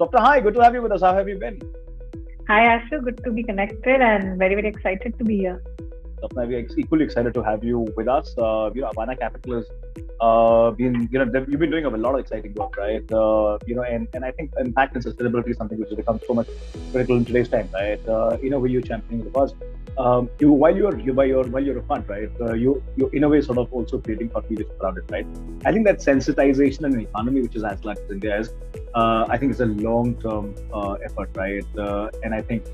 Swapna, hi, good to have you with us. How have you been? Hi Ashu, good to be connected and very, very excited to be here. Swapna, we are equally excited to have you with us. Avaana Capital has you've been doing a lot of exciting work, right? And I think impact and sustainability is something which has become so much critical in today's time, right? Where you're championing the cause. While you're a fund, right? You in a way sort of also creating thought leadership around it, right? I think that sensitization in an economy which is as large as India is, I think it's a long-term effort, right? And I think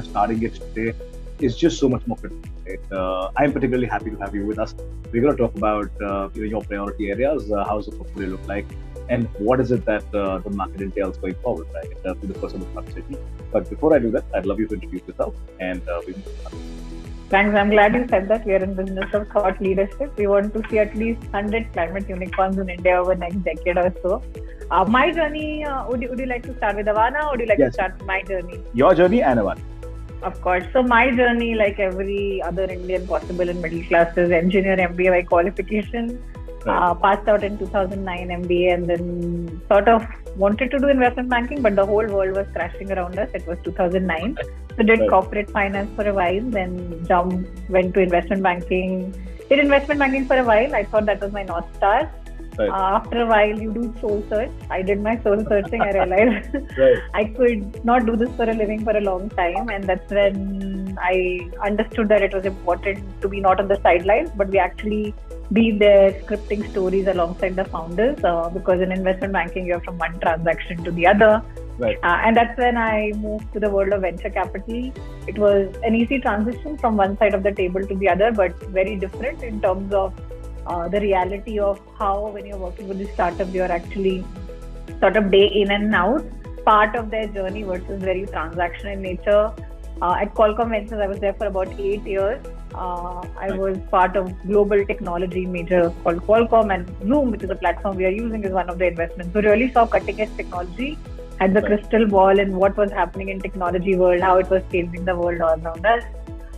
starting it today is just so much more critical. Right? I'm particularly happy to have you with us. We're going to talk about your priority areas, how's the portfolio look like, and what is it that the market entails going forward, right? To the course of the conversation. But before I do that, I'd love you to introduce yourself and we move on. Thanks. I'm glad you said that. We are in business of thought leadership. We want to see at least 100 climate unicorns in India over the next decade or so. My journey, would you like to start with Avaana or would you like to start with my journey? Your journey and Avaana. Of course. So my journey, like every other Indian possible in middle class, is engineer MBA by qualification. Right. Passed out in 2009 MBA and then sort of wanted to do investment banking, but the whole world was crashing around us. It was 2009. So did corporate finance for a while, then went to investment banking. Did investment banking for a while. I thought that was my North Star. Right. After a while, you do soul search. I did my soul searching. I realized I could not do this for a living for a long time. And that's when I understood that it was important to be not on the sidelines, but we actually be there scripting stories alongside the founders. Because in investment banking, you're from one transaction to the other. Right. And that's when I moved to the world of venture capital. It was an easy transition from one side of the table to the other, but very different in terms of the reality of how, when you're working with the startup, you're actually sort of day in and out, part of their journey versus very transactional in nature. At Qualcomm Ventures, I was there for about 8 years. I was part of global technology major called Qualcomm, and Zoom, which is a platform we are using, is one of the investments. So really saw cutting edge technology, had the crystal ball in what was happening in technology world, how it was changing the world all around us.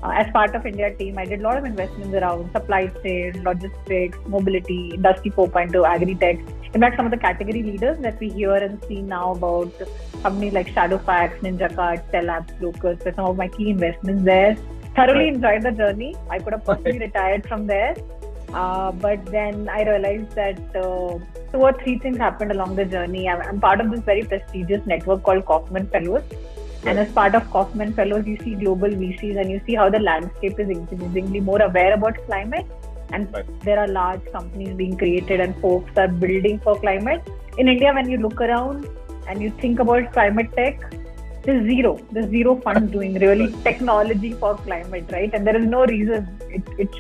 As part of India team, I did a lot of investments around supply chain, logistics, mobility, industry 4.0, agri-tech. In fact, some of the category leaders that we hear and see now about companies like Shadowfax, NinjaCart, Cell Apps, Locus, were some of my key investments there. Thoroughly enjoyed the journey. I could have personally retired from there. But then I realized that 2 or 3 things happened along the journey. I'm part of this very prestigious network called Kaufman Fellows. And as part of Kaufman Fellows, you see global VCs and you see how the landscape is increasingly more aware about climate. And there are large companies being created and folks are building for climate. In India, when you look around and you think about climate tech, there's zero funds doing really technology for climate, right? And there is no reason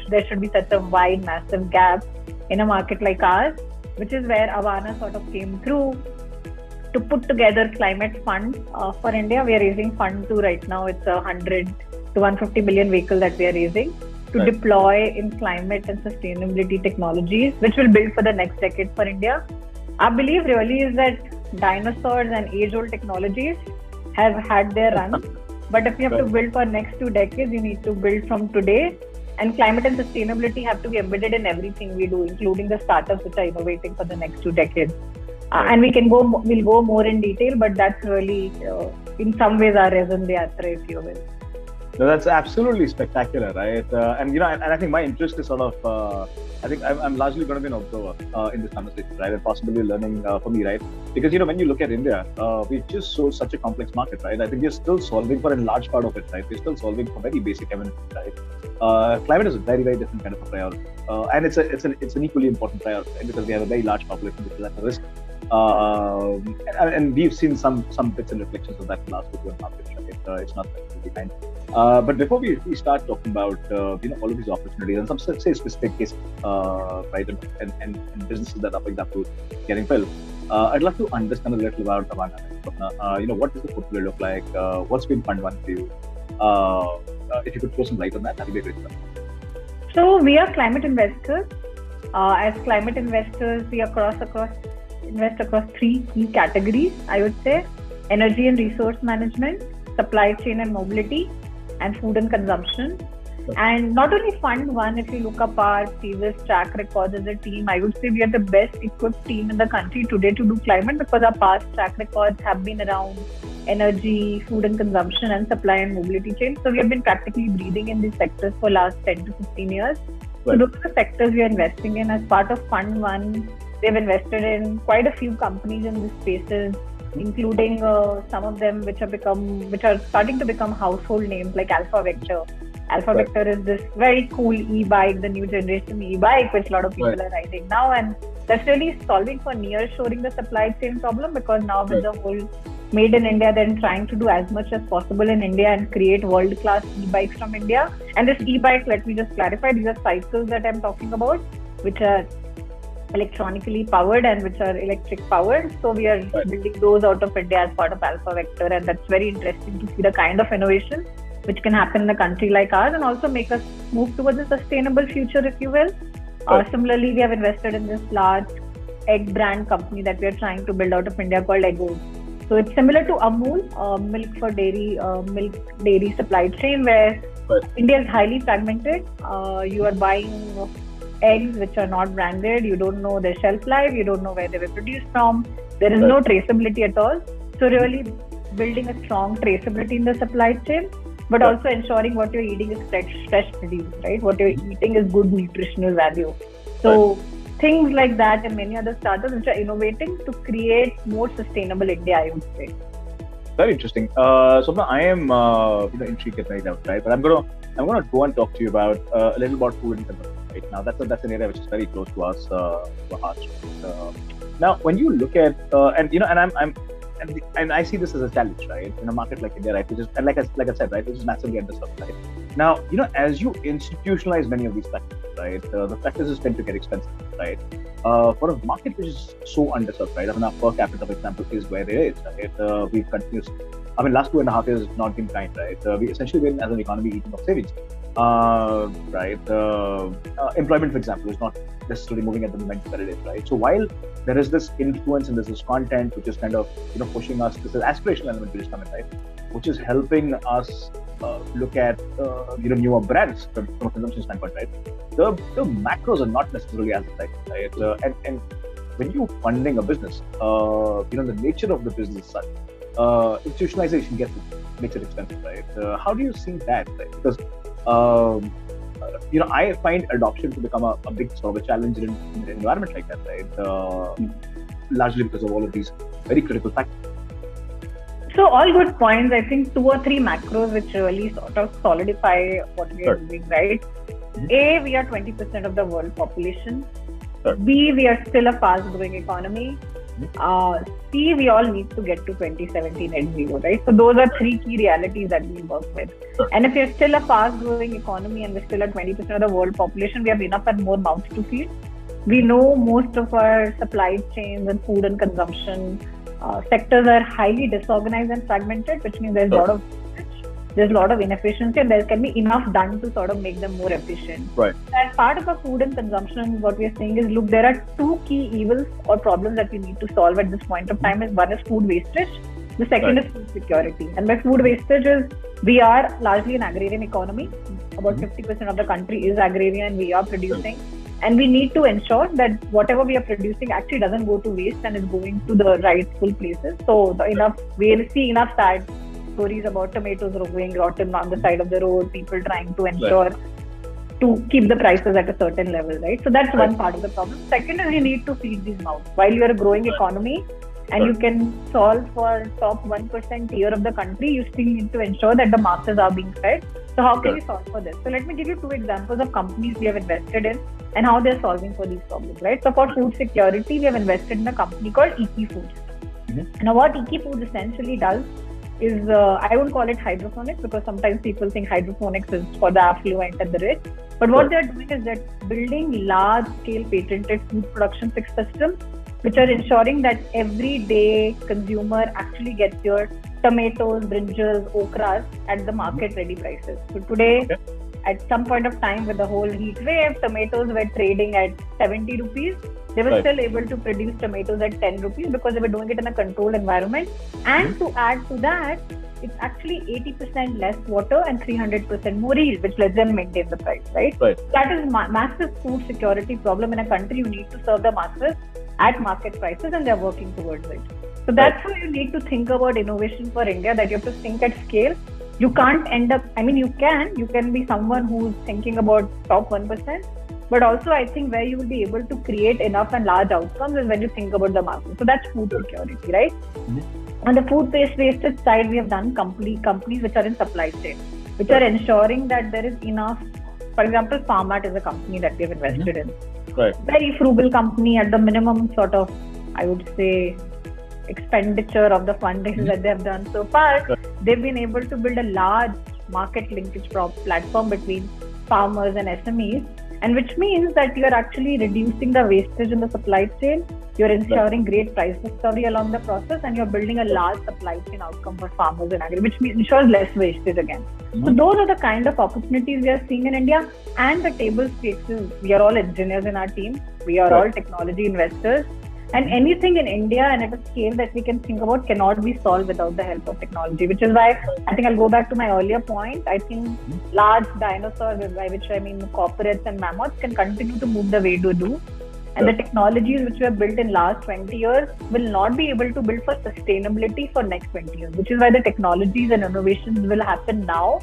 there should be such a wide, massive gap in a market like ours, which is where Avaana sort of came through to put together climate fund for India. We are raising fund to right now. It's 100 to 150 million vehicle that we are raising to deploy in climate and sustainability technologies, which will build for the next decade for India. Our belief really is that dinosaurs and age-old technologies have had their run, but if you have to build for next 2 decades, you need to build from today. And climate and sustainability have to be embedded in everything we do, including the startups which are innovating for the next 2 decades. And we'll go more in detail, but that's really, in some ways, our raison d'etre, if you will. No, that's absolutely spectacular, right? And I think my interest is sort of, I think I'm largely going to be an observer in this conversation, right? And possibly learning for me, right? Because, when you look at India, we've just so such a complex market, right? I think we're still solving for a large part of it, right? We're still solving for very basic amenities, right? Climate is a very, very different kind of a priority. And it's an equally important priority, right? Because we have a very large population which is at risk. And we've seen some bits and reflections of that in the last 2.5 years. Right? It's not really kind. But before we start talking about all of these opportunities and some say specific cases, right, and businesses that are, for example, getting built, I'd love to understand a little about Avaana. What does the portfolio look like? What's been Fund 1 for you? If you could throw some light on that, that'd be a great start. So we are climate investors. As climate investors, we invest across 3 key categories, I would say: energy and resource management, supply chain and mobility, and food and consumption. And not only fund one, if you look up our previous track records as a team, I would say we are the best equipped team in the country today to do climate, because our past track records have been around energy, food and consumption, and supply and mobility chain. So we have been practically breathing in these sectors for last 10 to 15 years. So those are the sectors we are investing in. As part of Fund 1, they've invested in quite a few companies in these spaces, including some of them which are starting to become household names, like Alpha Vector. Alpha Vector is this very cool e-bike, the new generation e-bike, which a lot of people are riding now, and that's really solving for near-shoring the supply chain problem, because now with the whole Made in India, they're trying to do as much as possible in India and create world-class e-bikes from India. And this e-bike, let me just clarify, these are cycles that I'm talking about, which are electronically powered and which are electric powered. So we are building those out of India as part of Alpha Vector, and that's very interesting to see the kind of innovation which can happen in a country like ours and also make us move towards a sustainable future, if you will. Similarly, we have invested in this large egg brand company that we are trying to build out of India called Eggo. So it's similar to Amul, milk dairy supply chain, where India is highly fragmented. You are buying eggs which are not branded, you don't know their shelf life, you don't know where they were produced from, there is no traceability at all. So really building a strong traceability in the supply chain, but also ensuring what you're eating is fresh produced, right? What you're eating is good nutritional value. So things like that and many other startups which are innovating to create more sustainable India, I would say. Very interesting. Swapna, I am intrigued right now, right? But I'm gonna go and talk to you about a little about food and consumption. Right now, that's an area which is very close to us, to heart. Now, when you look at and I see this as a challenge, right? In a market like India, right? Which is, and like I said, right, which is massively underserved, right? Now, as you institutionalize many of these practices, right, the practices tend to get expensive, right? For a market which is so underserved, right? I mean, our per capita, for example, is where it is, right? We've continuously, last 2.5 years has not been kind, right? We essentially been as an economy eating of savings, right? Employment, for example, is not necessarily moving at the momentum that it is, right? So while there is this influence and there's this content which is kind of pushing us, this is aspirational element which is coming, right? Which is helping us look at newer brands from a consumption standpoint, right? The macros are not necessarily as exciting, right? And when you're funding a business, the nature of the business such, institutionalization makes it expensive, right? How do you see that, right? Because I find adoption to become a big sort of a challenge in an environment like that, right? Largely because of all of these very critical factors. So all good points. I think 2 or 3 macros which really sort of solidify what we are doing, right? A, we are 20% of the world population. B, we are still a fast-growing economy. C, we all need to get to 2017 net zero, right? So those are 3 key realities that we work with. And if we're still a fast-growing economy and we're still at 20% of the world population, we have enough and more mouths to feed. We know most of our supply chains and food and consumption sectors are highly disorganized and fragmented, which means there's a lot of inefficiency, and there can be enough done to sort of make them more efficient. Right. As part of our food and consumption, what we are saying is, look, there are 2 key evils or problems that we need to solve at this point of time. One is food wastage. The second is food security. And by food wastage is, we are largely an agrarian economy. About 50% of the country is agrarian. We are producing. And we need to ensure that whatever we are producing actually doesn't go to waste and is going to the rightful places. So we'll see enough sad stories about tomatoes going rotten on the side of the road, people trying to ensure to keep the prices at a certain level, right? So that's one part of the problem. Second is, you need to feed these mouths. While you are a growing economy and you can solve for top 1% tier of the country, you still need to ensure that the masses are being fed. So how can we solve for this? So let me give you 2 examples of companies we have invested in and how they're solving for these problems, right? So for food security, we have invested in a company called Iki Foods. Now what Iki Foods essentially does is, I won't call it hydroponics, because sometimes people think hydroponics is for the affluent and the rich. But what they're doing is they're building large-scale patented food production systems, which are ensuring that everyday consumer actually gets your tomatoes, brinjals, okras at the market-ready prices. So today, at some point of time with the whole heat wave, tomatoes were trading at 70 rupees. they were still able to produce tomatoes at 10 rupees because they were doing it in a controlled environment. And to add to that, it's actually 80% less water and 300% more yield, which lets them maintain the price, right? That is massive food security problem in a country. You need to serve the masses at market prices, and they're working towards it. So that's why you need to think about innovation for India, that you have to think at scale. You can't end up, you can be someone who's thinking about top 1%, but also I think where you will be able to create enough and large outcomes is when you think about the market. So that's food security, right? On the food wastage side, we have done companies which are in supply chain, which are ensuring that there is enough. For example, Farmat is a company that we have invested in. Very frugal company at the minimum sort of, I would say, expenditure of the fundraisers that they have done so far. They've been able to build a large market linkage platform between farmers and SMEs, and which means that you're actually reducing the wastage in the supply chain, you're ensuring great price discovery along the process, and you're building a large supply chain outcome for farmers and agri, which ensures less wastage again. So those are the kind of opportunities we are seeing in India. And the table stakes is, we are all engineers in our team, we are all technology investors, and anything in India and at a scale that we can think about cannot be solved without the help of technology, which is why I think I'll go back to my earlier point. I think large dinosaurs, by which I mean corporates and mammoths, can continue to move the way they do. And the technologies which were built in last 20 years will not be able to build for sustainability for next 20 years, which is why the technologies and innovations will happen now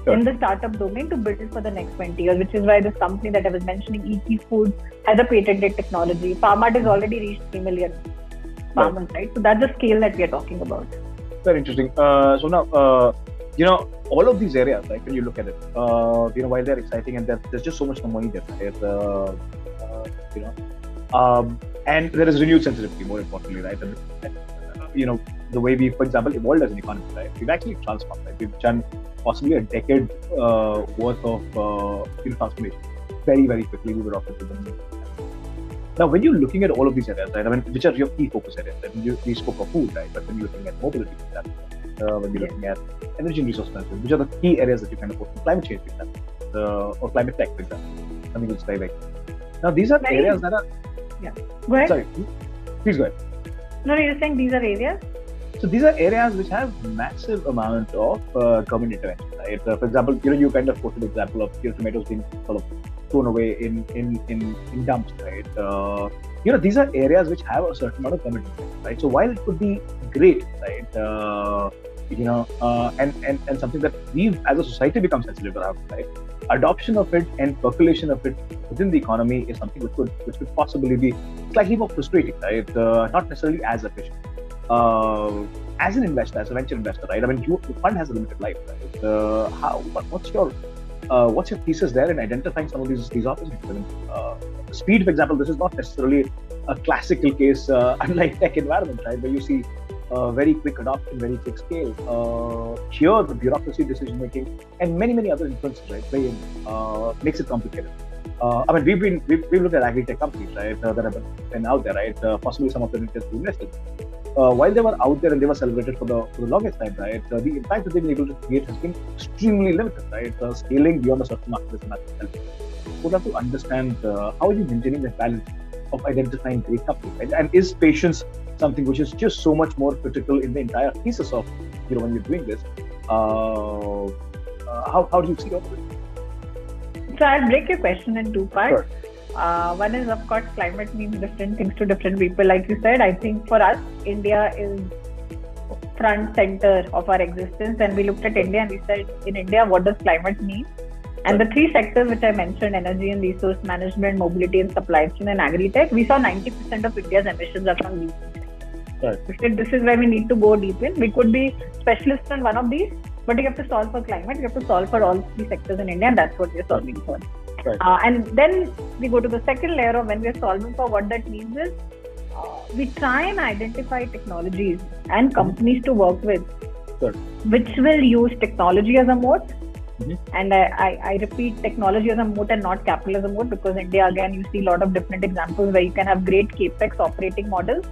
in the startup domain to build it for the next 20 years, which is why this company that I was mentioning, ET Foods, has a patented technology. Farmat has already reached 3 million farmers, right? So that's the scale that we are talking about. Very interesting. So now, all of these areas, right, when you look at it, while they're exciting and there's just so much money there, and there is renewed sensitivity, more importantly, right? And, the way we, for example, evolved as an economy, right? We've actually transformed, right? We've done possibly a decade worth of transformation very, very quickly. We were offered to them. Now, when you're looking at all of these areas, right? Which are your key focus areas? We spoke of food, right? But when you're looking at mobility, when you're looking at energy and resource management, which are the key areas that you kind of focus on? Climate change, for example, or climate tech, for example, something which is very, very. Now, these are areas that are. Yeah. Go ahead. Sorry, please go ahead. No, you're saying these are areas? So these are areas which have massive amount of government intervention, right? For example, you kind of quoted the example of tomatoes being sort of thrown away in dumps, right? These are areas which have a certain amount of government intervention, right? So while it could be great, right, and something that we've as a society become sensitive around, right? Adoption of it and percolation of it within the economy is something which could possibly be slightly more frustrating, right? Not necessarily as efficient. As an investor, as a venture investor, right? Your fund has a limited life, right? What's your thesis there in identifying some of these opportunities? Speed, for example, this is not necessarily a classical case, unlike tech environment, right? Where you see very quick adoption, very quick scale. Here, the bureaucracy, decision making, and many other influences, right, play in, makes it complicated. We've looked at agri-tech companies, right, that have been out there, right? Possibly some of them we invested. While they were out there and they were celebrated for the longest time, right? The impact that they've been able to create has been extremely limited, right? Scaling beyond a certain market is not helpful. We'd have to understand how are you maintaining the balance of identifying great companies, right? And is patience something which is just so much more critical in the entire thesis of when you're doing this? How do you see all of it? So I'll break your question in two parts. Sure. One is, of course, climate means different things to different people. Like you said, I think for us, India is front center of our existence. And we looked at India and we said, in India, what does climate mean? And the three sectors which I mentioned, energy and resource management, mobility and supply chain, and agri-tech, we saw 90% of India's emissions are from these. Right. We said this is where we need to go deep in. We could be specialists on one of these, but you have to solve for climate, you have to solve for all three sectors in India, and that's what we're solving for. Right. And then we go to the second layer of when we're solving for what that means is, we try and identify technologies and companies to work with, which will use technology as a moat. And I repeat, technology as a moat and not capital as a moat, because India, again, you see a lot of different examples where you can have great capex operating models,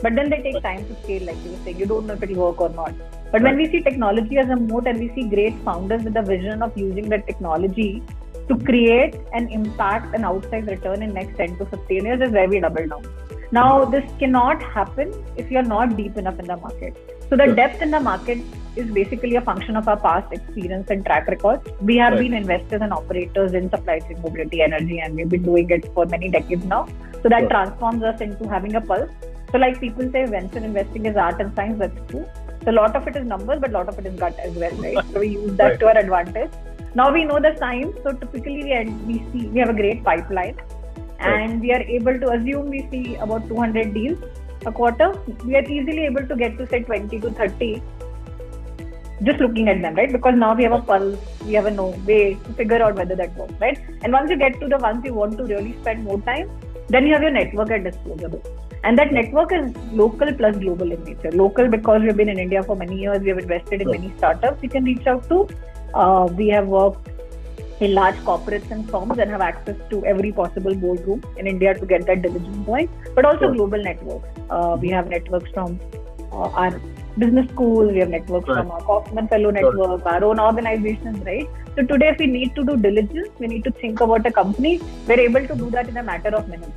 but then they take time to scale, like you were saying, you don't know if it will work or not. But when we see technology as a moat and we see great founders with the vision of using that technology to create an impact, an outsized return in next 10 to 15 years is where we double down. Now, this cannot happen if you're not deep enough in the market. So the depth in the market is basically a function of our past experience and track record. We have been investors and operators in supply chain, mobility, energy, and we've been doing it for many decades now. So that transforms us into having a pulse. So like people say, venture investing is art and science, that's true. So a lot of it is numbers, but a lot of it is gut as well, right? So we use that to our advantage. Now we know the science, so typically we have a great pipeline, and we are able to assume we see about 200 deals a quarter. We are easily able to get to say 20 to 30 just looking at them, right? Because now we have a pulse, we have a way to figure out whether that works, right? And once you get to the ones you want to really spend more time, then you have your network at disposal. And that network is local plus global in nature. Local because we've been in India for many years, we have invested in many startups we can reach out to. We have worked in large corporates and firms and have access to every possible boardroom in India to get that diligence going, but also global networks. We have networks from our business schools, we have networks from our Kaufman Fellow network, our own organizations, right? So today, if we need to do diligence, we need to think about a company, we're able to do that in a matter of minutes,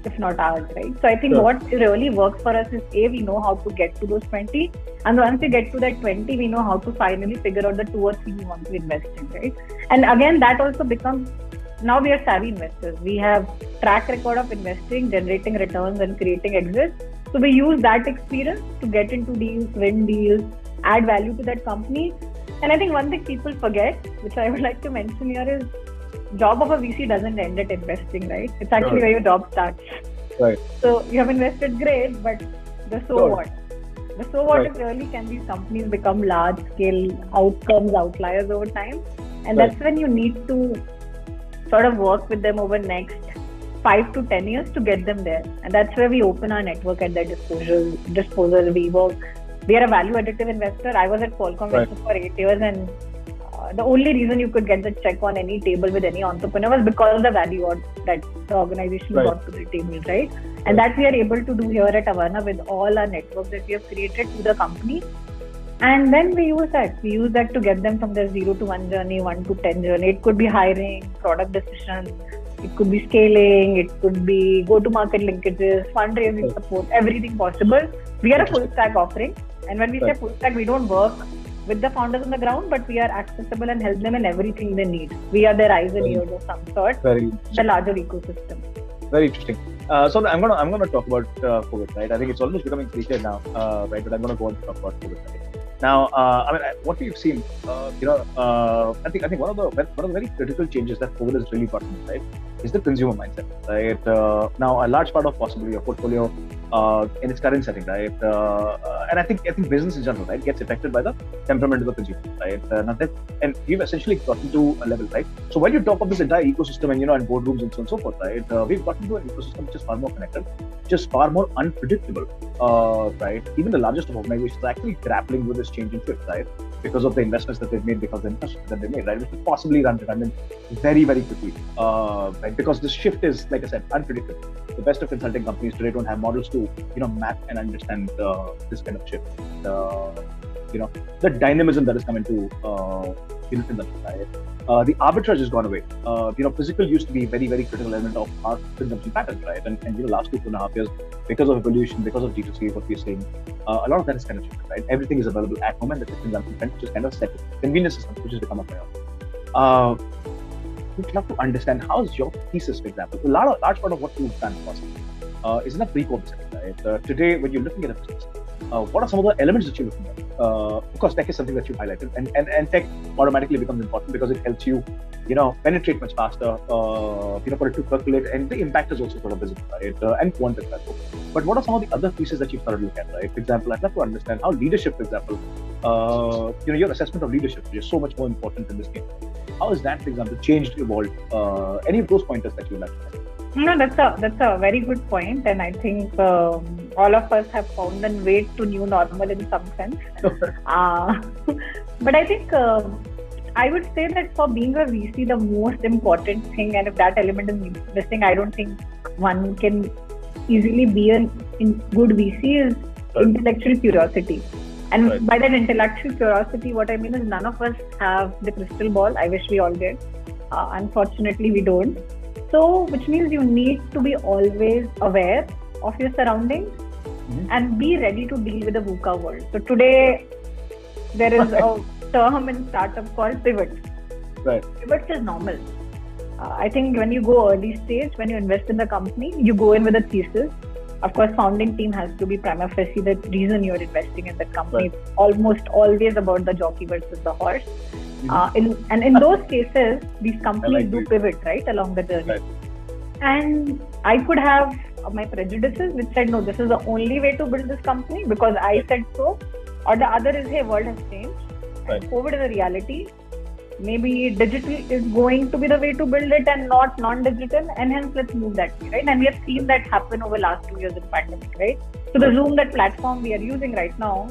if not hours, right? So I think what really works for us is we know how to get to those 20, and once we get to that 20, we know how to finally figure out the 2 or 3 we want to invest in, right? And again, that also becomes, now we are savvy investors. We have track record of investing, generating returns and creating exits. So we use that experience to get into deals, win deals, add value to that company. And I think one thing people forget, which I would like to mention here, is job of a VC doesn't end at investing, right? It's actually where your job starts. Right. So you have invested great, but the so what? The so what is really, can these companies become large scale outcomes, outliers over time? And that's when you need to sort of work with them over next 5 to 10 years to get them there. And that's where we open our network at their disposal. We are a value additive investor. I was at Qualcomm for 8 years, and the only reason you could get the check on any table with any entrepreneur was because of the value that the organization brought to the table, right? And that we are able to do here at Avaana with all our networks that we have created to the company. And then we use that. We use that to get them from their 0 to 1 journey, 1 to 10 journey. It could be hiring, product decisions, it could be scaling, it could be go-to-market linkages, fundraising support, everything possible. We are a full stack offering. And when we say full stack, we don't work with the founders on the ground, but we are accessible and help them in everything they need. We are their eyes and ears of some sort, the larger ecosystem. Very interesting. So I'm gonna talk about COVID, right? I think it's almost becoming cliche now, right? But I'm gonna go on to talk about COVID. Right? Now, what we've seen, I think one of the very critical changes that COVID has really gotten, right, is the consumer mindset, right? Now, a large part of possibly your portfolio in its current setting, right, and I think business in general, right, gets affected by the temperament of the consumer, right? And we've essentially gotten to a level, right? So when you talk of this entire ecosystem and and boardrooms and so on and so forth, right, we've gotten to an ecosystem which is far more connected, which is far more unpredictable, right? Even the largest of organizations are actually grappling with this changing shift, right? Because of the investments that they've made, because of the investments that they made, right? Which will possibly run redundant very, very quickly, right? Because this shift is, like I said, unpredictable. The best of consulting companies today don't have models to, map and understand this kind of shift. The dynamism that has come into industry, right? The arbitrage has gone away. Physical used to be a very, very critical element of our consumption patterns, right? And last 2.5 years, because of evolution, because of D2C, what we're seeing, a lot of that is kind of shifted, right? Everything is available at home, and the consumption trend just kind of settled. Convenience system, which has become a priority. We'd love to understand how is your thesis, for example. A large part of what you've done is in a pre-COVID setting, right? Today, when you're looking at a business, what are some of the elements that you're looking at? Of course, tech is something that you highlighted, and tech automatically becomes important because it helps you, penetrate much faster, for it to percolate, and the impact is also sort of visible, right? And quantified. But what are some of the other pieces that you've started to look at, right? For example, I'd love to understand how leadership, for example, your assessment of leadership is so much more important in this game. How has that, for example, changed, evolved? Any of those pointers that you'd like to share? No, that's a very good point, and I think all of us have found a way to new normal in some sense. But I think I would say that for being a VC, the most important thing, and if that element is missing, I don't think one can easily be a good VC, is intellectual curiosity. And by that intellectual curiosity, what I mean is none of us have the crystal ball. I wish we all did. Unfortunately, we don't. So, which means you need to be always aware of your surroundings and be ready to deal with the VUCA world. So today, there is a term in startup called pivot. Right. Pivot is normal. I think when you go early stage, when you invest in the company, you go in with a thesis. Of course, founding team has to be prima facie the reason you're investing in that company. It's almost always about the jockey versus the horse. In those cases, these companies do pivot right along the journey. Right. And I could have my prejudices which said, no, this is the only way to build this company because I said so. Or the other is, hey, world has changed. Right. COVID is a reality. Maybe digital is going to be the way to build it and not non-digital, and hence let's move that way, right? And we have seen that happen over the last 2 years in pandemic, right? So the Zoom, that platform we are using right now,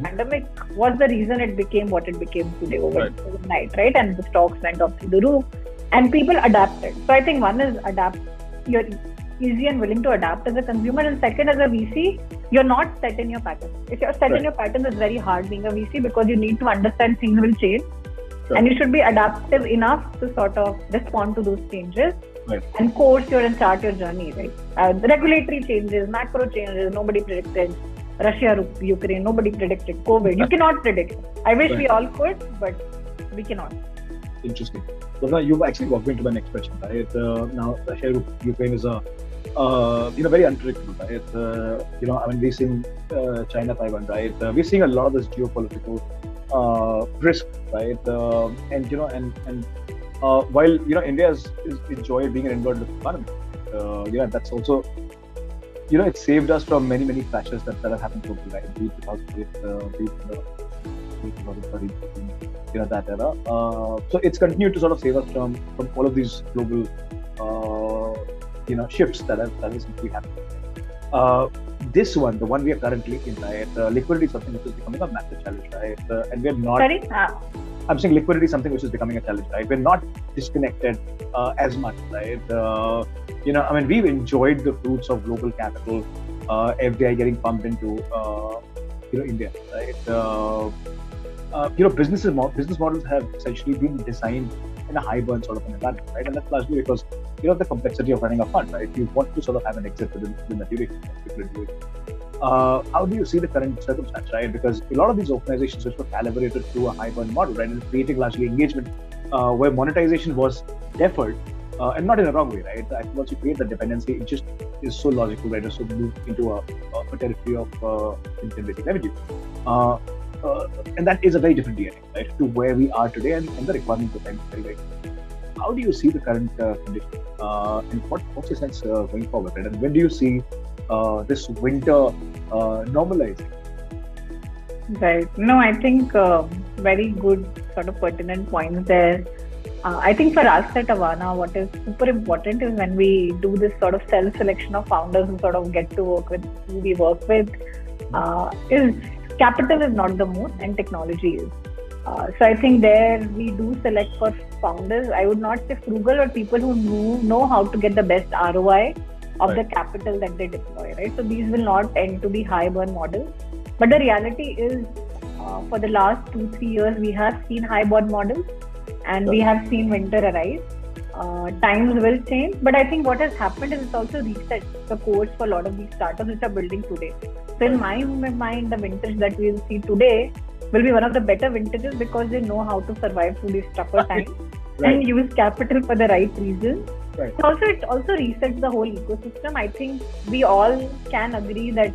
pandemic was the reason it became what it became today overnight, right? And the stocks went up through the roof and people adapted. So I think one is adapt. You're easy and willing to adapt as a consumer, and second, as a VC, you're not set in your pattern. If you're set in your pattern, it's very hard being a VC because you need to understand things will change. And you should be adaptive enough to sort of respond to those changes and course and chart your journey, right? The regulatory changes, macro changes, nobody predicted. Russia, Ukraine, nobody predicted. COVID, you cannot predict. I wish we all could, but we cannot. Interesting. So now you've actually walked into my next question, right? Now, Russia, Ukraine is a very unpredictable, right? We're seeing China, Taiwan, right? We're seeing a lot of this geopolitical risk, right? While India is enjoyed being an inward economy, that's also it saved us from many crashes that have happened globally, right? Be it 2008, be it 2013, that era. So it's continued to sort of save us from all of these global shifts that have simply happened. This one, the one we are currently in, right? Liquidity is something which is becoming a massive challenge, right? And we're not. Sorry? I'm saying liquidity is something which is becoming a challenge, right? We're not disconnected as much, right? We've enjoyed the fruits of global capital, FDI getting pumped into, India, right? Business models have essentially been designed in a high burn sort of an environment, right? And that's largely because the complexity of running a fund, right? You want to sort of have an exit within the duration. How do you see the current circumstance, right? Because a lot of these organizations which were calibrated through a high burn model, right, and creating largely engagement where monetization was deferred, and not in a wrong way, right? I think once you create the dependency, it just is so logical, right? So move into a territory of generating revenue. And that is a very different DNA, right, to where we are today and the requirements of time very, very different. How do you see the current condition? And what's your sense going forward, right? And when do you see this winter normalizing? Right. No, I think very good sort of pertinent points there. I think for us at Avaana, what is super important is when we do this sort of self-selection of founders who sort of get to work with who we work with, is capital is not the most and technology is. So I think there we do select for founders. I would not say frugal, but people who know how to get the best ROI of the capital that they deploy, right? So these will not tend to be high burn models. But the reality is, for the last 2-3 years, we have seen high burn models and we have seen winter arise. Times will change, but I think what has happened is it's also reset the course for a lot of these startups which are building today. So in my mind, the vintage that we will see today will be one of the better vintages because they know how to survive through these tougher times and use capital for the right reasons. Right. It also resets the whole ecosystem. I think we all can agree that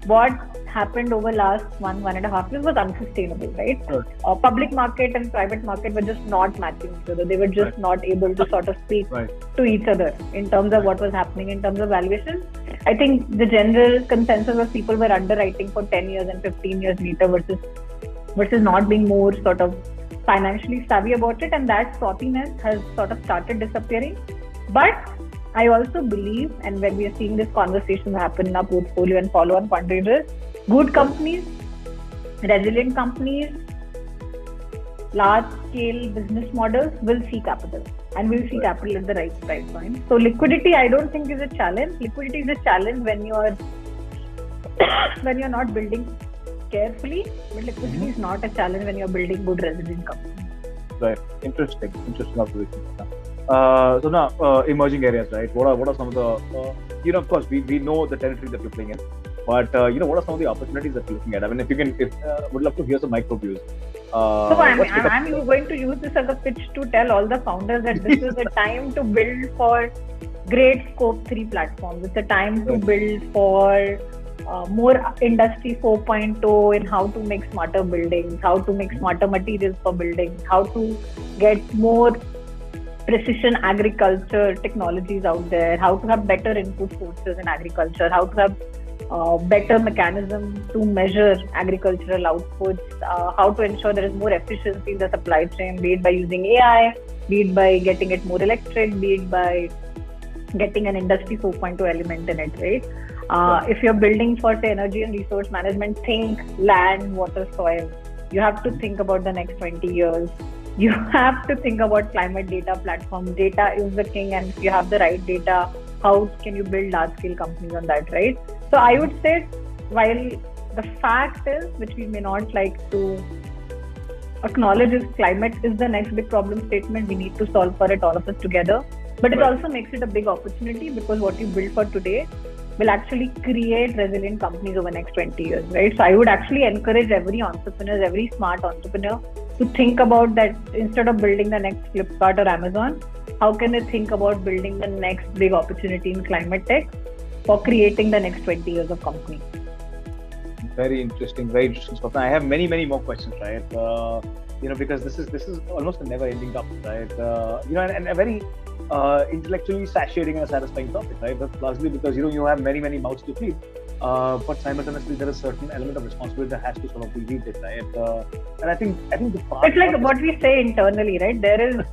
what happened over last 1.5 years was unsustainable, right? Sure. Public market and private market were just not matching each other. They were just not able to sort of speak to each other in terms of what was happening in terms of valuation. I think the general consensus was people were underwriting for 10 years and 15 years later versus not being more sort of financially savvy about it, and that sloppiness has sort of started disappearing. But I also believe, and when we are seeing this conversation happen in our portfolio and follow-on fundraisers, good companies, resilient companies, large-scale business models will see capital, and will see capital at the right price point. So liquidity, I don't think is a challenge. Liquidity is a challenge when you are not building carefully, but liquidity is not a challenge when you're building good resilient companies. Right. Interesting observation. So now, emerging areas, right? What are some of the, of course, we know the territory that you're playing in, but what are some of the opportunities that you're looking at? I mean, if you can, would love to hear some micro views. So I'm going to use this as a pitch to tell all the founders that this is a time to build for great scope 3 platforms. It's a time to build for more industry 4.0 in how to make smarter buildings, how to make smarter materials for buildings, how to get more precision agriculture technologies out there, how to have better input sources in agriculture, how to have better mechanism to measure agricultural outputs, how to ensure there is more efficiency in the supply chain, be it by using AI, be it by getting it more electric, be it by getting an industry 4.0 element in it, right? If you're building for, say, energy and resource management, think land, water, soil. You have to think about the next 20 years. You have to think about climate data platform. Data is the king, and if you have the right data, how can you build large-scale companies on that, right? So I would say, while the fact is, which we may not like to acknowledge, is climate is the next big problem statement. We need to solve for it, all of us together. But it also makes it a big opportunity, because what you build for today will actually create resilient companies over the next 20 years, right? So I would actually encourage every entrepreneur, every smart entrepreneur to think about that. Instead of building the next Flipkart or Amazon, how can they think about building the next big opportunity in climate tech for creating the next 20 years of company? Very interesting, Swapna. I have many more questions, right? Because this is almost a never-ending topic, right? And a very intellectually satiating and satisfying topic, right? That's largely because you have many mouths to feed, but simultaneously there is a certain element of responsibility that has to sort of be reached, right? And I think the part, it's like what we say internally, right? There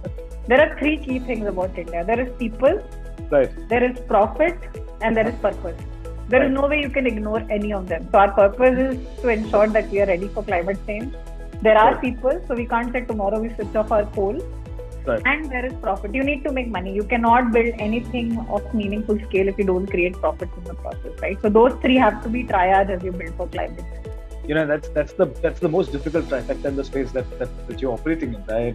are three key things about India. There is people, right? There is profit, and there is purpose. There is no way you can ignore any of them. So our purpose is to ensure that we are ready for climate change. There are people, so we can't say tomorrow we switch off our coal. Right. And there is profit. You need to make money. You cannot build anything of meaningful scale if you don't create profits in the process, right? So those three have to be triads as you build for climate. That's the most difficult trifecta in the space that you're operating in, right?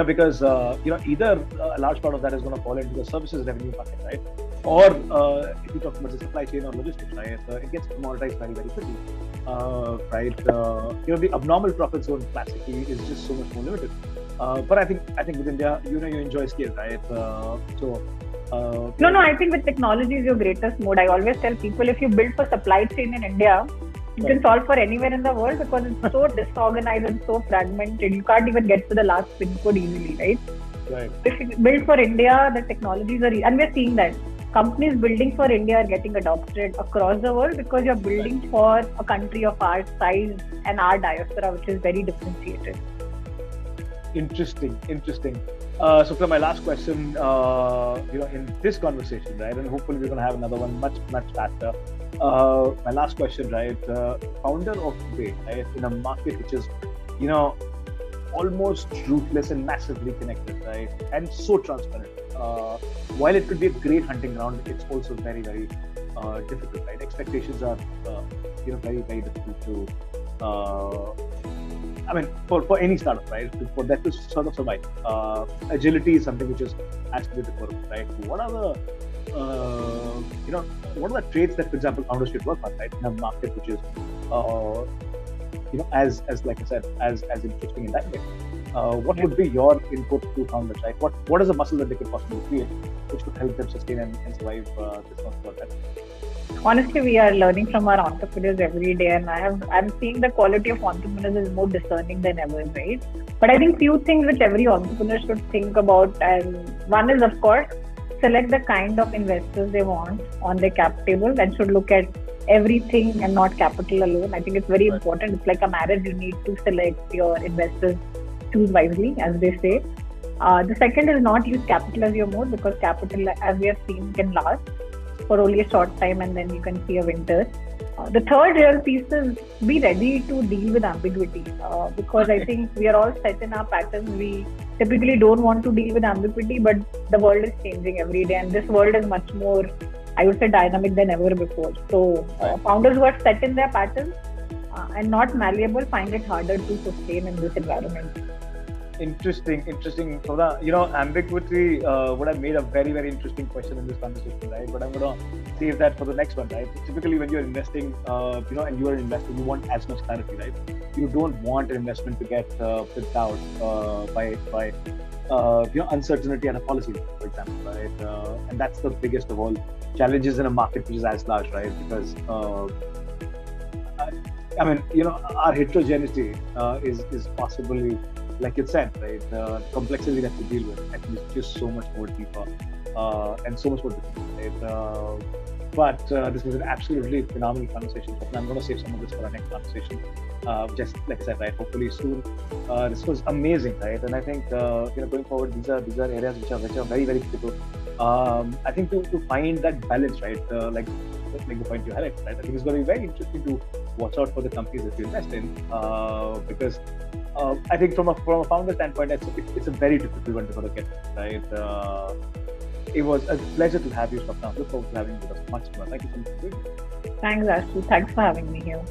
Because either a large part of that is going to fall into the services revenue bucket, right? Or if you talk about the supply chain or logistics, right? It gets commoditized very quickly, right? The abnormal profit zone classically is just so much more limited. But I think with India, you enjoy scale, right? No, I think with technology is your greatest mode. I always tell people, if you build for supply chain in India, you can solve for anywhere in the world, because it's so disorganized and so fragmented. You can't even get to the last pin code easily, right? Right. If you build for India, the technologies are, and we're seeing that companies building for India are getting adopted across the world, because you're building for a country of our size and our diaspora, which is very differentiated. Interesting. So for my last question, in this conversation, right, and hopefully we're going to have another one much faster. My last question, right, founder of today, right, in a market which is, almost ruthless and massively connected, right, and so transparent. While it could be a great hunting ground, it's also very difficult, right? Expectations are, very difficult to. For any startup, right? For that to sort of survive, agility is something which is absolutely important, right? What are the traits that, for example, founders should work on, right, in a market which is, as like I said, as interesting in that way? What would be your input to founders, right? What is a muscle that they could possibly create, which could help them sustain and survive this one for that? Honestly, we are learning from our entrepreneurs every day, and I'm seeing the quality of entrepreneurs is more discerning than ever, right? But I think few things which every entrepreneur should think about, and one is, of course, select the kind of investors they want on their cap table, and should look at everything and not capital alone. I think it's very important. It's like a marriage. You need to select your investors, choose wisely, as they say. The second is not use capital as your mode, because capital, as we have seen, can last for only a short time, and then you can see a winter. The third real piece is be ready to deal with ambiguity, because I think we are all set in our patterns. We typically don't want to deal with ambiguity, but the world is changing every day, and this world is much more, I would say, dynamic than ever before. So founders who are set in their patterns and not malleable find it harder to sustain in this environment. Interesting. So ambiguity would have made a very, very interesting question in this conversation, right? But I'm gonna save that for the next one, right? Typically, when you're investing, and you are an investor, you want as much clarity, right? You don't want an investment to get picked out by uncertainty and a policy, for example, right? And that's the biggest of all challenges in a market which is as large, right? Because our heterogeneity is possibly, like you said, right? The complexity that we deal with, I think, is just so much more deeper and so much more difficult, right? But this was an absolutely phenomenal conversation. I'm going to save some of this for our next conversation. Just like I said, right? Hopefully soon. This was amazing, right? And I think going forward, these are areas which are very, very critical. I think to find that balance, right? Like the point you highlighted, right? I think it's going to be very interesting to watch out for the companies that you invest in, because I think from a founder standpoint, it's a very difficult one to get, right? It was a pleasure to have you, Swapna. Look forward to having you with us much more. Thank you so much for doing it. Thanks, Ashu. Thanks for having me here.